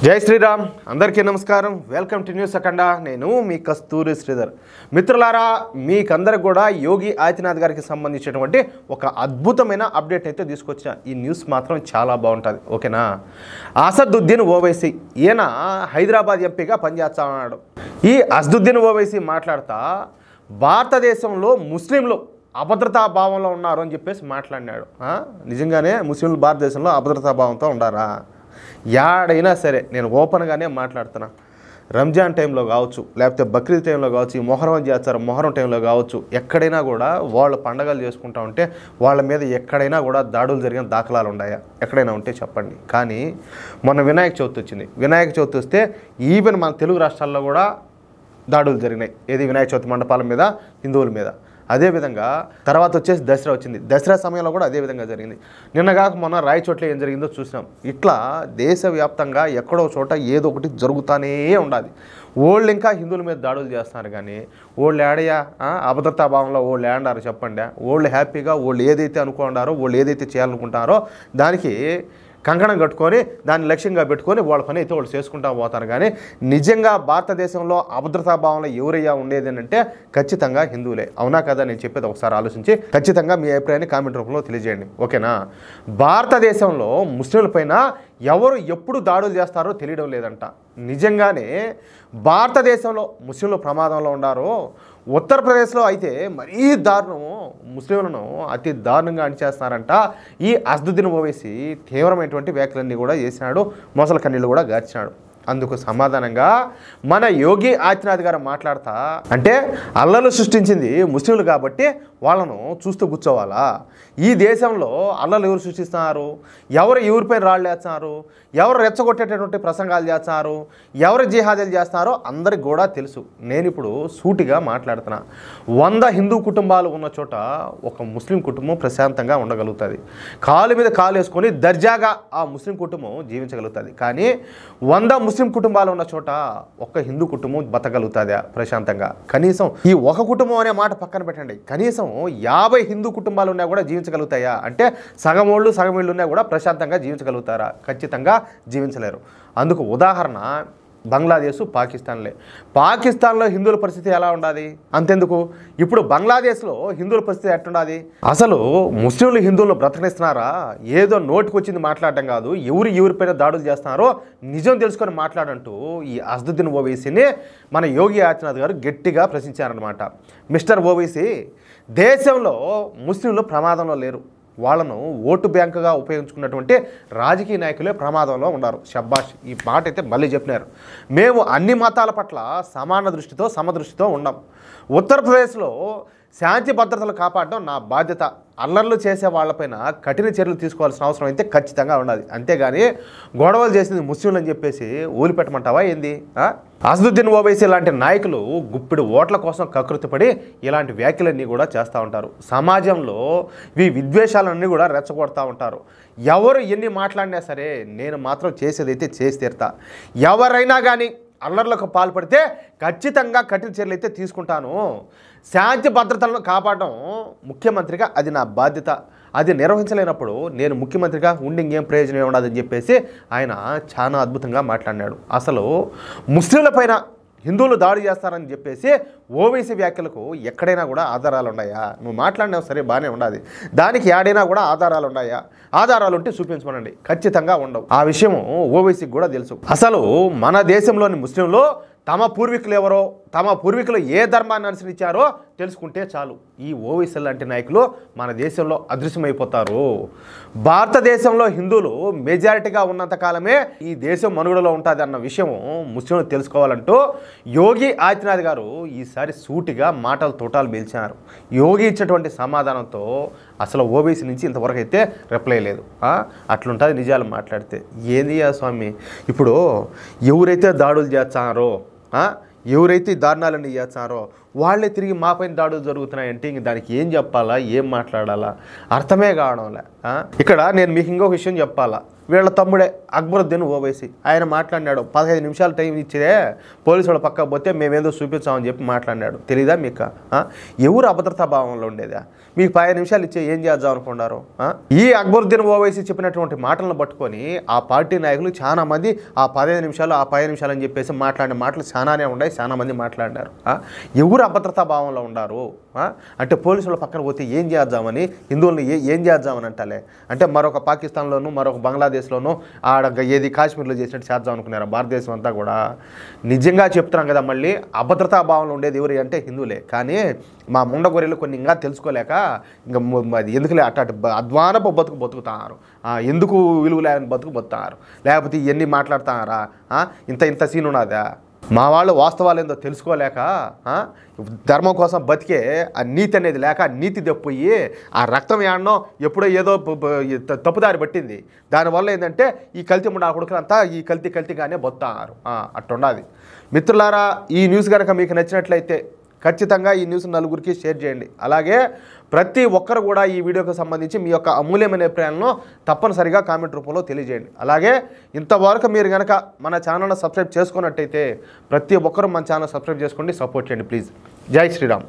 జై శ్రీరామ్ అందరికీ నమస్కారం వెల్కమ్ టు న్యూస్ అఖండ నేను మీ కస్తూరి శ్రీధర్ మిత్రులారా మీకందరికి కూడా యోగి ఆదిత్యనాథ్ గారికి సంబంధించినటువంటి ఒక అద్భుతమైన అప్డేట్ అయితే తీసుకొచ్చిన ఈ న్యూస్ మాత్రం చాలా బాగుంటుంది ఓకేనా అసదుద్దీన్ ఓవైసీ ఈయన హైదరాబాద్ ఎంపీగా పనిచేస్తా ఉన్నాడు ఈ అసదుద్దీన్ ఓవైసీ మాట్లాడుతా భారతదేశంలో ముస్లింలు అభద్రతా భావంలో ఉన్నారు అని చెప్పేసి మాట్లాడినాడు నిజంగానే ముస్లింలు భారతదేశంలో అభద్రతా భావంతో ఉండారా యాడైనా సరే నేను ఓపెన్గానే మాట్లాడుతున్నా రంజాన్ టైంలో కావచ్చు లేకపోతే బక్రీద్ టైంలో కావచ్చు ఈ మొహరం చేస్తారు మొహరం టైంలో కావచ్చు ఎక్కడైనా కూడా వాళ్ళు పండగలు చేసుకుంటా ఉంటే వాళ్ళ మీద ఎక్కడైనా కూడా దాడులు జరిగిన దాఖలాలు ఉన్నాయా ఎక్కడైనా ఉంటే చెప్పండి కానీ మొన్న వినాయక చవితి వచ్చింది వినాయక చవితి వస్తే ఈవెన్ మన తెలుగు రాష్ట్రాల్లో కూడా దాడులు జరిగినాయి ఏది వినాయక చవితి మండపాల మీద హిందువుల మీద అదేవిధంగా తర్వాత వచ్చేసి దసరా వచ్చింది దసరా సమయంలో కూడా అదేవిధంగా జరిగింది నిన్నగాక మొన్న రాయచోట్ల ఏం జరిగిందో చూసినాం ఇట్లా దేశవ్యాప్తంగా ఎక్కడో చోట ఏదో ఒకటి జరుగుతూనే ఉండాలి ఓళ్ళు ఇంకా హిందువుల మీద దాడులు చేస్తున్నారు కానీ వాళ్ళు ఏడయ్యా అభద్రతా భావంలో వాళ్ళు ఏడారు చెప్పండి వాళ్ళు హ్యాపీగా వాళ్ళు ఏదైతే అనుకున్నారో వాళ్ళు ఏదైతే చేయాలనుకుంటారో దానికి కంకణం కట్టుకొని దాన్ని లక్ష్యంగా పెట్టుకొని వాళ్ళ పని అయితే వాళ్ళు చేసుకుంటూ పోతారు కానీ నిజంగా భారతదేశంలో అభద్రతా భావంలో ఎవరయ్యా ఉండేది అంటే ఖచ్చితంగా హిందువులే అవునా కదా నేను చెప్పేది ఒకసారి ఆలోచించి ఖచ్చితంగా మీ అభిప్రాయాన్ని కామెంట్ రూపంలో తెలియజేయండి ఓకేనా భారతదేశంలో ముస్లింలపైన ఎవరు ఎప్పుడు దాడులు చేస్తారో తెలియడం లేదంట నిజంగానే భారతదేశంలో ముస్లింలు ప్రమాదంలో ఉన్నారో ఉత్తరప్రదేశ్లో అయితే మరీ దారుణం ముస్లింలను అతి దారుణంగా అణిచేస్తున్నారంట ఈ అసదుద్దీన్ ఓవైసీ తీవ్రమైనటువంటి వ్యాఖ్యలన్నీ కూడా చేసినాడు మొసల కన్నీళ్ళు కూడా గార్చినాడు అందుకు సమాధానంగా మన యోగి ఆదిత్యనాథ్ గారు మాట్లాడతా అంటే అల్లలు సృష్టించింది ముస్లింలు కాబట్టి వాళ్ళను చూస్తూ కూర్చోవాలా ఈ దేశంలో అల్లలు ఎవరు సృష్టిస్తున్నారు ఎవరిపైన రాళ్ళు వేస్తున్నారు ఎవరు రెచ్చగొట్టేటటువంటి ప్రసంగాలు చేస్తున్నారు ఎవరు జిహాదీలు చేస్తున్నారో అందరికి కూడా తెలుసు నేను ఇప్పుడు సూటిగా మాట్లాడుతున్నా 100 హిందూ కుటుంబాలు ఉన్న చోట ఒక ముస్లిం కుటుంబం ప్రశాంతంగా ఉండగలుగుతుంది కాలు మీద కాలు వేసుకొని దర్జాగా ఆ ముస్లిం కుటుంబం జీవించగలుగుతుంది కానీ 100 ముస్లిం కుటుంబాలు ఉన్న చోట ఒక్క హిందూ కుటుంబం బతకగలుగుతుందా ప్రశాంతంగా కనీసం ఈ ఒక కుటుంబం అనే మాట పక్కన పెట్టండి కనీసం 50 హిందూ కుటుంబాలు ఉన్నా కూడా జీవించగలుగుతాయా అంటే సగం వాళ్ళు సగం వీళ్ళు ఉన్నా కూడా ప్రశాంతంగా జీవించగలుగుతారా ఖచ్చితంగా జీవించలేరు అందుకు ఉదాహరణ బంగ్లాదేశ్ పాకిస్తాన్లో హిందువుల పరిస్థితి ఎలా ఉండాలి అంతెందుకు ఇప్పుడు బంగ్లాదేశ్లో హిందువుల పరిస్థితి ఎట్టుండాలి అసలు ముస్లింలు హిందువులను బ్రతకనిస్తున్నారా ఏదో నోటికొచ్చింది మాట్లాడటం కాదు ఎవరిపైన దాడులు చేస్తున్నారో నిజం తెలుసుకొని మాట్లాడంటూ ఈ అసదుద్దీన్ ఓవైసీని మన యోగి ఆదిత్యనాథ్ గారు గట్టిగా ప్రశ్నించారనమాట మిస్టర్ ఓవైసీ దేశంలో ముస్లింలు ప్రమాదంలో లేరు వాళ్ళను ఓటు బ్యాంకుగా ఉపయోగించుకున్నటువంటి రాజకీయ నాయకులే ప్రమాదంలో ఉన్నారు షబ్బాష్ ఈ మాట అయితే మళ్ళీ చెప్పినారు మేము అన్ని మతాల పట్ల సమాన దృష్టితో సమదృష్టితో ఉన్నాం ఉత్తరప్రదేశ్లో శాంతి భద్రతలు కాపాడడం నా బాధ్యత అల్లర్లు చేసే వాళ్ళపైన కఠిన చర్యలు తీసుకోవాల్సిన అవసరం అయితే ఖచ్చితంగా ఉండాలి అంతేగాని గొడవలు చేసింది ముస్లింలు అని చెప్పేసి ఊలిపెట్టమంటావా ఏంది అసదుద్దీన్ ఓవైసీ లాంటి నాయకులు గుప్పిడి ఓట్ల కోసం కకృతిపడి ఇలాంటి వ్యాఖ్యలన్నీ కూడా చేస్తూ ఉంటారు సమాజంలో ఈ విద్వేషాలన్నీ కూడా రెచ్చగొడతా ఉంటారు ఎవరు ఎన్ని మాట్లాడినా సరే నేను మాత్రం చేసేదైతే చేసి తీరుతా ఎవరైనా కానీ అల్లర్లకు పాల్పడితే ఖచ్చితంగా కఠిన చర్యలు అయితే తీసుకుంటాను శాంతి భద్రతలను కాపాడడం ముఖ్యమంత్రిగా అది నా బాధ్యత అది నిర్వహించలేనప్పుడు నేను ముఖ్యమంత్రిగా ఉండి ఇంకేం ప్రయోజనం ఉండదని చెప్పేసి ఆయన చాలా అద్భుతంగా మాట్లాడినాడు అసలు ముస్లింలపైన హిందువులు దాడి చేస్తారని చెప్పేసి ఓవైసీ వ్యాఖ్యలకు ఎక్కడైనా కూడా ఆధారాలు ఉన్నాయా నువ్వు మాట్లాడినావు సరే బాగానే ఉండాలి దానికి ఏడైనా కూడా ఆధారాలు ఉన్నాయా ఆధారాలు ఉంటే చూపించమనండి ఖచ్చితంగా ఉండవు ఆ విషయం ఓవైసీకి కూడా తెలుసు అసలు మన దేశంలోని ముస్లింలు తమ పూర్వీకులు ఎవరో తమ పూర్వీకులు ఏ ధర్మాన్ని అనుసరించారో తెలుసుకుంటే చాలు ఈ ఓవైసీ లాంటి నాయకులు మన దేశంలో అదృశ్యమైపోతారు భారతదేశంలో హిందువులు మెజారిటీగా ఉన్నంతకాలమే ఈ దేశం మనుగడలో ఉంటుంది అన్న విషయం ముస్లింలు తెలుసుకోవాలంటూ యోగి ఆదిత్యనాథ్ గారు ఈసారి సూటిగా మాటలు తోటాలు పీల్చారు యోగి ఇచ్చినటువంటి సమాధానంతో అసలు ఓవైసీ నుంచి ఇంతవరకు అయితే రిప్లై లేదు అట్లుంటుంది నిజాలు మాట్లాడితే ఏంది స్వామి ఇప్పుడు ఎవరైతే దాడులు చేస్తారో ఎవరైతే దారుణాలన్నీ చేస్తారో వాళ్ళే తిరిగి మాపైన దాడులు జరుగుతున్నాయంటే ఇంక దానికి ఏం చెప్పాలా ఏం మాట్లాడాలా అర్థమే కావడంలే ఇక్కడ నేను మీకు ఇంకొక విషయం చెప్పాలా వీళ్ళ తమ్ముడే అక్బరుద్దీన్ ఓవైసీ ఆయన మాట్లాడినాడు. 15 నిమిషాలు టైం ఇచ్చిదే పోలీసు వాళ్ళ పక్క పోతే మేమేదో చూపించామని చెప్పి మాట్లాడినాడు. తెలీదా మీకు? ఎవరు అభద్రతా భావంలో ఉండేదా? మీకు 15 నిమిషాలు ఇచ్చే ఏం చేద్దాం అనుకున్నారు? ఈ అక్బరుద్దీన్ ఓవైసీ చెప్పినటువంటి మాటలను పట్టుకొని ఆ పార్టీ నాయకులు చాలా మంది ఆ 15 నిమిషాలు ఆ 10 నిమిషాలు అని చెప్పేసి మాట్లాడిన మాటలు చాలానే ఉన్నాయి, చాలా మంది మాట్లాడినారు. ఎవరు అభద్రతా భావంలో ఉన్నారు అంటే పోలీసుల పక్కన పోతే ఏం చేద్దామని, హిందువులను ఏం చేద్దామని అంటాలే అంటే మరొక పాకిస్తాన్లోనూ మరొక బంగ్లాదేశ్లోనూ ఆడ ఏది కాశ్మీర్లో చేసినట్టు చేద్దాం అనుకున్నారు భారతదేశం అంతా కూడా. నిజంగా చెప్తున్నాం కదా, మళ్ళీ అభద్రతా భావంలో ఉండేది ఎవరు అంటే హిందువులే. కానీ మా ముండగొర్రెలు కొన్ని ఇంకా తెలుసుకోలేక ఇంకా అది ఎందుకులే అట్ట అధ్వానపు బతుకుతున్నారు, ఎందుకు విలువ లేని బతుకుతున్నారు, లేకపోతే ఇవన్నీ మాట్లాడుతున్నారా, ఇంత సీన్ ఉన్నదా? మా వాళ్ళు వాస్తవాలు ఏందో తెలుసుకోలేక ధర్మం కోసం బతికే ఆ నీతి అనేది లేక నీతి తప్పిపోయి ఆ రక్తం ఏడనో ఎప్పుడో ఏదో తప్పుదారి పట్టింది. దానివల్ల ఏంటంటే ఈ కల్తీ ముండా కొడుకులంతా ఈ కల్తీగానే బతున్నారు. అట్టుండాది. మిత్రులారా, ఈ న్యూస్ కనుక మీకు నచ్చినట్లయితే ఖచ్చితంగా ఈ న్యూస్ నలుగురికి షేర్ చేయండి. అలాగే ప్రతి ఒక్కరు కూడా ఈ వీడియోకి సంబంధించి మీ యొక్క అమూల్యమైన అభిప్రాయాలను తప్పనిసరిగా కామెంట్ రూపంలో తెలియజేయండి. అలాగే ఇంతవరకు మీరు కనుక మన ఛానల్ని సబ్స్క్రైబ్ చేసుకున్నట్టయితే ప్రతి ఒక్కరూ మన ఛానల్ సబ్స్క్రైబ్ చేసుకోండి, సపోర్ట్ చేయండి ప్లీజ్. జై శ్రీరామ్.